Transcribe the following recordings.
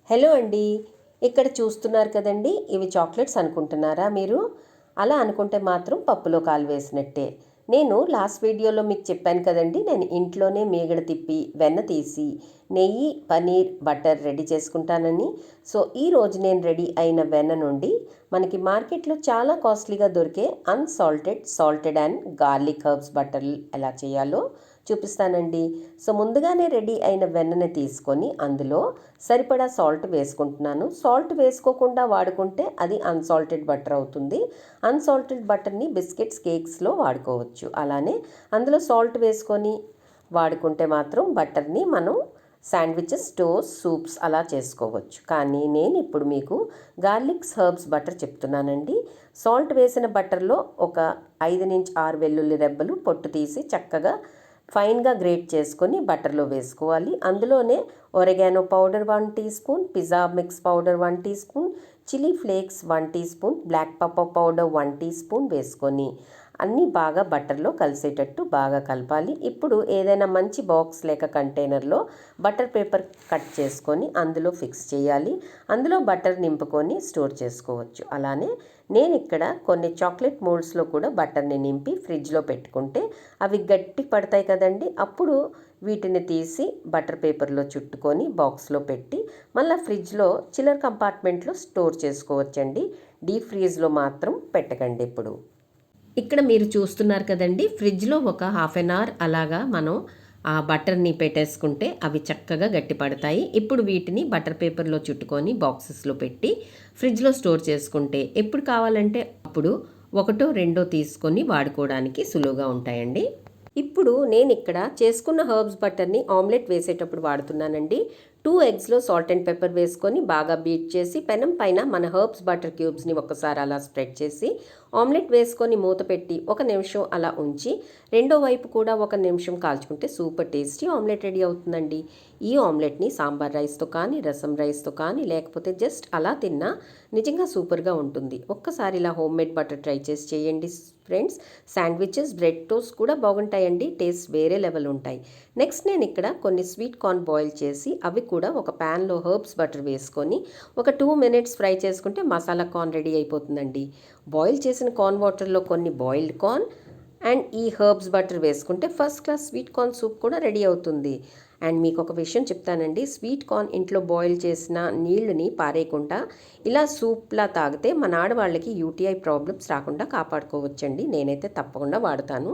Hello అండి. ఇక్కడ చూస్తున్నారు కదండి, ఇవి చాక్లెట్స్ అనుకుంటున్నారా మీరు? అలా అనుకుంటే మాత్రం పప్పులో కాలు వేసినట్టే. నేను లాస్ట్ వీడియోలో మీకు చెప్పాను కదండి, నేను ఇంట్లోనే మీగడ తిప్పి వెన్న తీసి నెయ్యి, పనీర్, బటర్ రెడీ చేసుకుంటానని. సో ఈరోజు నేను రెడీ అయిన వెన్న నుండి మనకి మార్కెట్లో చాలా కాస్ట్లీగా దొరికే unsalted, salted and garlic herbs butter ఎలా చేయాలో చూపిస్తానండి. సో ముందుగానే రెడీ అయిన వెన్నని తీసుకొని అందులో సరిపడా సాల్ట్ వేసుకుంటున్నాను. సాల్ట్ వేసుకోకుండా వాడుకుంటే అది అన్సాల్టెడ్ బటర్ అవుతుంది. అన్సాల్టెడ్ బటర్ని బిస్కెట్స్, కేక్స్లో వాడుకోవచ్చు. అలానే అందులో సాల్ట్ వేసుకొని వాడుకుంటే మాత్రం బటర్ని మనం శాండ్విచెస్, టోస్ట్, సూప్స్ అలా చేసుకోవచ్చు. కానీ నేను ఇప్పుడు మీకు గార్లిక్స్ హర్బ్స్ బటర్ చెప్తున్నానండి. సాల్ట్ వేసిన బటర్లో ఒక 5 నుంచి 6 వెల్లుల్లి రెబ్బలు పొట్టు తీసి చక్కగా ఫైన్గా గ్రేట్ చేసుకొని బటర్లో వేసుకోవాలి. అందులోనే oregano powder 1 teaspoon, pizza mix powder 1 teaspoon, chilli flakes 1 teaspoon, black pepper powder 1 teaspoon వేసుకొని అన్నీ బాగా బటర్లో కలిసేటట్టు బాగా కలపాలి. ఇప్పుడు ఏదైనా మంచి బాక్స్ లేక కంటైనర్లో బటర్ పేపర్ కట్ చేసుకొని అందులో ఫిక్స్ చేయాలి. అందులో బటర్ నింపుకొని స్టోర్ చేసుకోవచ్చు. అలానే నేను ఇక్కడ కొన్ని చాక్లెట్ మోల్డ్స్లో కూడా బటర్ని నింపి ఫ్రిడ్జ్లో పెట్టుకుంటే అవి గట్టి పడతాయి కదండి. అప్పుడు వీటిని తీసి బటర్ పేపర్లో చుట్టుకొని బాక్స్లో పెట్టి మళ్ళీ ఫ్రిడ్జ్లో చిల్లర్ కంపార్ట్మెంట్లో స్టోర్ చేసుకోవచ్చండి. డీప్ ఫ్రీజ్లో మాత్రం పెట్టకండి ఇప్పుడు. ఇక్కడ మీరు చూస్తున్నారు కదండి, ఫ్రిడ్జ్లో ఒక హాఫ్ అన్ అవర్ అలాగా మనం ఆ బటర్ని పెట్టేసుకుంటే అవి చక్కగా గట్టిపడతాయి. ఇప్పుడు వీటిని బటర్ పేపర్లో చుట్టుకొని బాక్సెస్లో పెట్టి ఫ్రిడ్జ్లో స్టోర్ చేసుకుంటే ఎప్పుడు కావాలంటే అప్పుడు ఒకటో రెండో తీసుకొని వాడుకోవడానికి సులువుగా ఉంటాయండి. ఇప్పుడు నేను ఇక్కడ చేసుకున్న హర్బ్స్ బటర్ని ఆమ్లెట్ వేసేటప్పుడు వాడుతున్నానండి. 2 ఎగ్స్లో సాల్ట్ అండ్ పెప్పర్ వేసుకొని బాగా బీట్ చేసి పెనం పైన మన హర్బ్స్ బటర్ క్యూబ్స్ని ఒక్కసారి అలా స్ప్రెడ్ చేసి ఆమ్లెట్ వేసుకొని మూత పెట్టి 1 నిమిషం అలా ఉంచి రెండో వైపు కూడా 1 నిమిషం కాల్చుకుంటే సూపర్ టేస్టీ ఆమ్లెట్ రెడీ అవుతుందండి. ఈ ఆమ్లెట్ని సాంబార్ రైస్తో కానీ, రసం రైస్తో కానీ, లేకపోతే జస్ట్ అలా తిన్నా నిజంగా సూపర్గా ఉంటుంది. ఒక్కసారి ఇలా హోమ్ మేడ్ బటర్ ట్రై చేసి చేయండి ఫ్రెండ్స్. శాండ్విచెస్, బ్రెడ్ టోస్ట్ కూడా బాగుంటాయండి. టేస్ట్ వేరే లెవెల్ ఉంటాయి. నెక్స్ట్ నేను ఇక్కడ కొన్ని స్వీట్ కార్న్ బాయిల్ చేసి అవి కూడా ఒక ప్యాన్లో హర్బ్స్ బటర్ వేసుకొని ఒక 2 మినిట్స్ ఫ్రై చేసుకుంటే మసాలా కార్న్ రెడీ అయిపోతుందండి. బాయిల్ చేసిన కార్న్ వాటర్లో కొన్ని బాయిల్డ్ కార్న్ అండ్ ఈ హర్బ్స్ బటర్ వేసుకుంటే first class sweet corn soup కూడా రెడీ అవుతుంది. అండ్ మీకు ఒక విషయం చెప్తానండి, స్వీట్ కార్న్ ఇంట్లో బాయిల్ చేసిన నీళ్ళని పారేయకుండా ఇలా సూప్లా తాగితే మన ఆడవాళ్ళకి యూటీఐ ప్రాబ్లమ్స్ రాకుండా కాపాడుకోవచ్చండి. నేనైతే తప్పకుండా వాడతాను.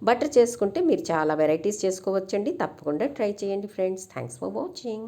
బటర్ చేసుకుంటే మీరు చాలా వెరైటీస్ చేసుకోవచ్చండి. తప్పకుండా ట్రై చేయండి ఫ్రెండ్స్. Thanks for watching.